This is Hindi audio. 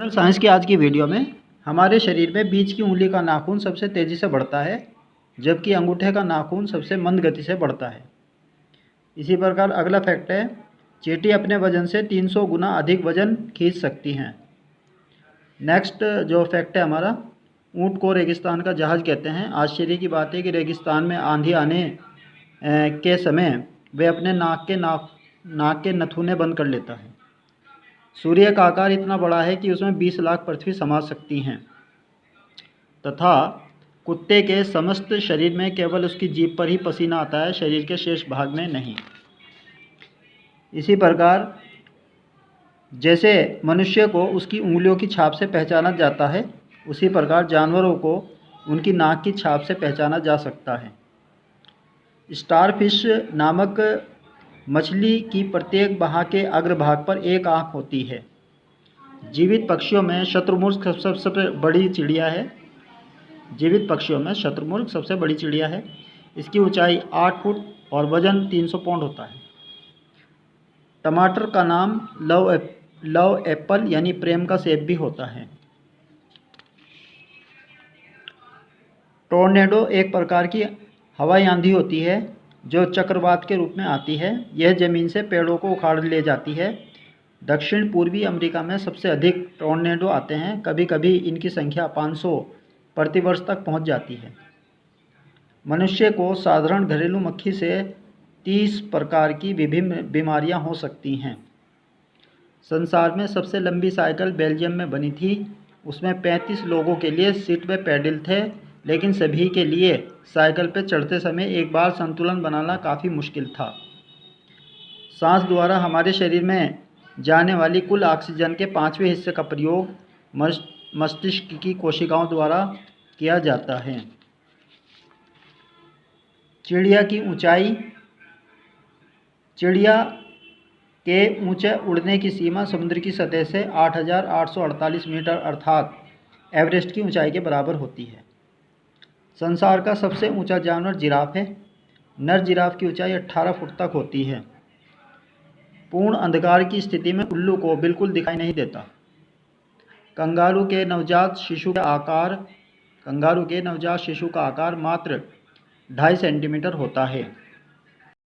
साइंस की आज की वीडियो में हमारे शरीर में बीच की उंगली का नाखून सबसे तेज़ी से बढ़ता है, जबकि अंगूठे का नाखून सबसे मंद गति से बढ़ता है। इसी प्रकार अगला फैक्ट है, चींटी अपने वजन से 300 गुना अधिक वजन खींच सकती हैं। नेक्स्ट जो फैक्ट है हमारा, ऊँट को रेगिस्तान का जहाज़ कहते हैं। आश्चर्य की बात है कि रेगिस्तान में आंधी आने के समय वे अपने नाक के नथुने बंद कर लेता है। सूर्य का आकार इतना बड़ा है कि उसमें 20 लाख पृथ्वी समा सकती हैं, तथा कुत्ते के समस्त शरीर में केवल उसकी जीभ पर ही पसीना आता है, शरीर के शेष भाग में नहीं। इसी प्रकार जैसे मनुष्य को उसकी उंगलियों की छाप से पहचाना जाता है, उसी प्रकार जानवरों को उनकी नाक की छाप से पहचाना जा सकता है। स्टारफिश नामक मछली की प्रत्येक बाह के अग्रभाग पर एक आँख होती है। जीवित पक्षियों में शत्रुमुर्ग सबसे बड़ी चिड़िया है। सबसे बड़ी चिड़िया है। इसकी ऊंचाई 8 फुट और वजन 300 पाउंड होता है। टमाटर का नाम लव एप्पल यानी प्रेम का सेब भी होता है। टोर्नेडो एक प्रकार की हवाई आंधी होती है जो चक्रवात के रूप में आती है। यह ज़मीन से पेड़ों को उखाड़ ले जाती है। दक्षिण पूर्वी अमेरिका में सबसे अधिक टोर्नेडो आते हैं। कभी कभी इनकी संख्या 500 प्रतिवर्ष तक पहुंच जाती है। मनुष्य को साधारण घरेलू मक्खी से 30 प्रकार की विभिन्न बीमारियां हो सकती हैं। संसार में सबसे लंबी साइकिल बेल्जियम में बनी थी। उसमें 35 लोगों के लिए सीट व पैडल थे, लेकिन सभी के लिए साइकिल पर चढ़ते समय एक बार संतुलन बनाना काफ़ी मुश्किल था। सांस द्वारा हमारे शरीर में जाने वाली कुल ऑक्सीजन के 5वें हिस्से का प्रयोग मस्तिष्क की कोशिकाओं द्वारा किया जाता है। चिड़िया की ऊंचाई। चिड़िया के ऊंचे उड़ने की सीमा समुद्र की सतह से 8,848 मीटर अर्थात एवरेस्ट की ऊंचाई के बराबर होती है। संसार का सबसे ऊंचा जानवर जिराफ है। नर जिराफ की ऊंचाई 18 फुट तक होती है। पूर्ण अंधकार की स्थिति में उल्लू को बिल्कुल दिखाई नहीं देता। कंगारू के नवजात शिशु का आकार मात्र 2.5 सेंटीमीटर होता है।